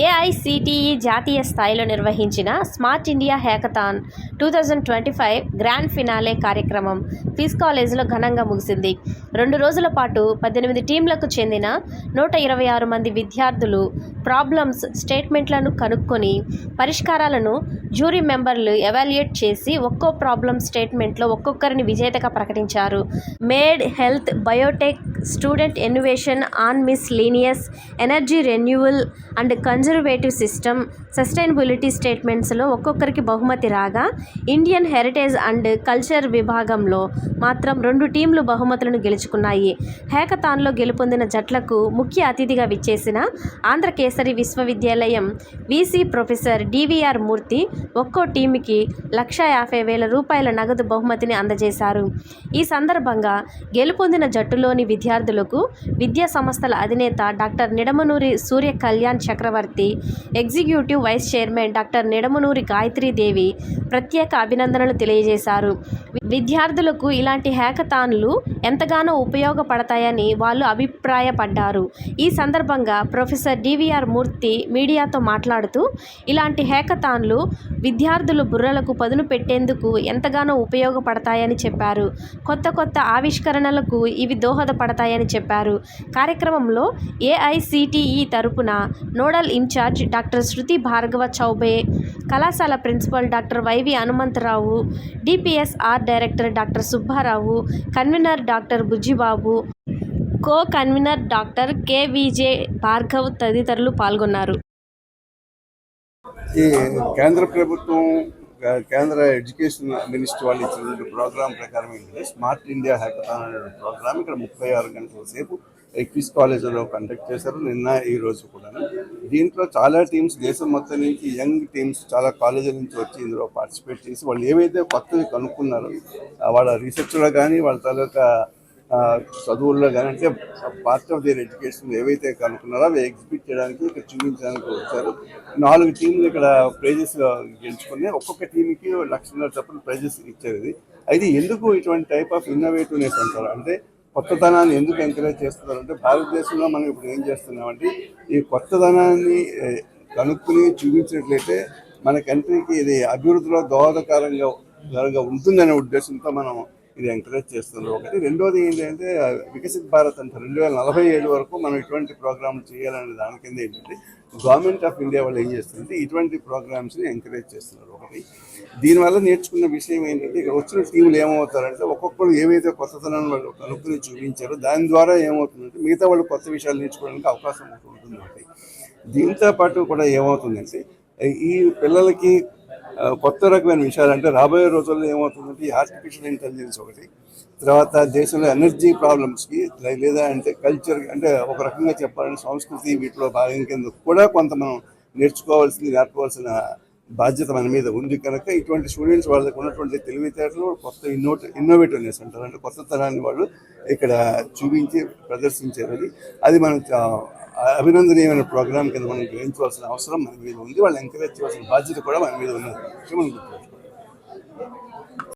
AICTE జాతీయ స్థాయిలో నిర్వహించిన smart India hackathon 2025 grand finale కార్యక్రమం ఫిజ్ కాలేజీలో ఘనంగా ముగిసింది. 2 రోజుల పాటు 18 టీంలకు చెందిన 126 మంది విద్యార్థులు ప్రాబ్లమ్స్ స్టేట్మెంట్లను కనుక్కొని పరిష్కారాలను జ్యూరీ మెంబర్లు ఎవాల్యుయేట్ చేసి ఒక్కో ప్రాబ్లమ్ స్టేట్మెంట్లో ఒక్కొక్కరిని విజేతగా ప్రకటించారు. Med health biotech student innovation on miscellaneous energy renewal and conservative system sustainability స్టేట్మెంట్స్లో ఒక్కొక్కరికి బహుమతి రాగా, ఇండియన్ హెరిటేజ్ అండ్ కల్చర్ విభాగంలో మాత్రం 2 టీంలు బహుమతులను గెలుచుకున్నాయి. హ్యాకథాన్లో గెలుపొందిన జట్లకు ముఖ్య అతిథిగా విచ్చేసిన ఆంధ్రకేసరి విశ్వవిద్యాలయం వీసీ ప్రొఫెసర్ డివిఆర్ మూర్తి ఒక్కో టీంకి ₹150,000 నగదు బహుమతిని అందజేశారు. ఈ సందర్భంగా గెలుపొందిన జట్టులోని విద్యార్థులకు విద్యా సంస్థల అధినేత doctor Nidamanuri Surya Kalyan Chakravarthi, executive vice chairman doctor Nidamanuri Gayatri Devi ప్రత్యేక అభినందనలు తెలియజేశారు. విద్యార్థులకు ఇలాంటి హ్యాకథాన్లు ఎంతగానో ఉపయోగపడతాయని వాళ్ళు అభిప్రాయపడ్డారు. ఈ సందర్భంగా ప్రొఫెసర్ డివిఆర్ మూర్తి మీడియాతో మాట్లాడుతూ, ఇలాంటి హ్యాకథాన్లు విద్యార్థులు బుర్రలకు పదును పెట్టేందుకు ఎంతగానో ఉపయోగపడతాయని చెప్పారు. కొత్త కొత్త ఆవిష్కరణలకు ఇవి దోహదపడతాయని చెప్పారు. కార్యక్రమంలో ఏఐసిటిఈ తరపున nodal incharge doctor Shruti Bhargava Choubey, కళాశాల principal doctor YV Hanumantha Rao, DPSR director doctor Subba Rao, convener doctor Bujjibabu, co convener doctor KVJ Bhargav తదితరులు పాల్గొన్నారు. ఈ కేంద్ర ప్రభుత్వం కేంద్ర ఎడ్యుకేషన్ మినిస్టర్ వాళ్ళు ఇచ్చిన ప్రోగ్రామ్ ప్రకారం ఏంటంటే స్మార్ట్ ఇండియా హ్యాకథాన్ అనే ప్రోగ్రామ్ ఇక్కడ 36 గంటల సేపు క్విజ్ కాలేజీలో కండక్ట్ చేశారు. నిన్న ఈ రోజు కూడా దీంట్లో చాలా టీమ్స్ దేశం మొత్తం నుంచి యంగ్ టీమ్స్ చాలా కాలేజీల నుంచి వచ్చి ఇందులో పార్టిసిపేట్ చేసి వాళ్ళు ఏవైతే కొత్తవి కనుక్కున్నారో వాళ్ళ రీసెర్చ్లో కానీ వాళ్ళ తాలూకా చదువుల్లో కానీ అంటే పార్ట్ ఆఫ్ దేర్ ఎడ్యుకేషన్ ఏవైతే కనుక్కున్నారో అవి ఎగ్జిబిట్ చేయడానికి ఇక్కడ చూపించడానికి వచ్చారు. 4 టీంలు ఇక్కడ ప్రైజెస్ గెలుచుకుని ఒక్కొక్క టీంకి ₹1,00,000 చొప్పున ప్రైజెస్ ఇచ్చేది. అయితే ఎందుకు ఇటువంటి టైప్ ఆఫ్ ఇన్నోవేటివ్నెస్ అంటారు అంటే కొత్తదనాన్ని ఎందుకు ఎంకరేజ్ చేస్తున్నారు అంటే భారతదేశంలో మనం ఇప్పుడు ఏం చేస్తున్నామంటే ఈ కొత్తదనాన్ని కనుక్కుని చూపించినట్లయితే మన కంట్రీకి ఇది అభివృద్ధిలో దోహదకరంగా ఉంటుందనే ఉద్దేశంతో మనం ఇది ఎంకరేజ్ చేస్తున్నారు. ఒకటి. రెండోది ఏంటంటే వికసిత్ భారత్ అంటే 2047 వరకు మనం ఇటువంటి ప్రోగ్రాంలు చేయాలనే దాని కింద ఏంటంటే గవర్నమెంట్ ఆఫ్ ఇండియా వాళ్ళు ఏం చేస్తుందంటే ఇటువంటి ప్రోగ్రామ్స్ని ఎంకరేజ్ చేస్తున్నారు. ఒకటి. దీనివల్ల నేర్చుకున్న విషయం ఏంటంటే ఇక్కడ వచ్చిన టీంలు ఏమవుతారంటే ఒక్కొక్కరు ఏవైతే కొత్తతనాన్ని వాళ్ళు కనుక్కుని చూపించారో దాని ద్వారా ఏమవుతుందంటే మిగతా వాళ్ళు కొత్త విషయాలు నేర్చుకోవడానికి అవకాశం ఉంటుంది. ఒకటి. దీంతో పాటు కూడా ఏమవుతుందంటే ఈ పిల్లలకి కొత్త రకమైన విషయాలు అంటే రాబోయే రోజుల్లో ఏమవుతుందంటే ఈ ఆర్టిఫిషియల్ ఇంటెలిజెన్స్ ఒకటి, తర్వాత దేశంలో ఎనర్జీ ప్రాబ్లమ్స్కి లేదా అంటే కల్చర్ అంటే ఒక రకంగా చెప్పాలంటే సంస్కృతి వీటిలో భాగం కింద కూడా కొంత మనం నేర్చుకోవాల్సిన బాధ్యత మన మీద ఉంది కనుక ఇటువంటి స్టూడెంట్స్ వాళ్ళకి ఉన్నటువంటి తెలివితేటలు కొత్త ఇన్నోవేటివ్నెస్ అంటారు అంటే కొత్త తరాన్ని వాళ్ళు ఇక్కడ చూపించి ప్రదర్శించేది. అది మనం అభినందనీయమైన ప్రోగ్రాం కింద మనం గ్రహించవలసిన అవసరం మన మీద ఉంది. వాళ్ళు ఎంకరేజ్ చేయాల్సిన బాధ్యత కూడా మన మీద ఉన్నది.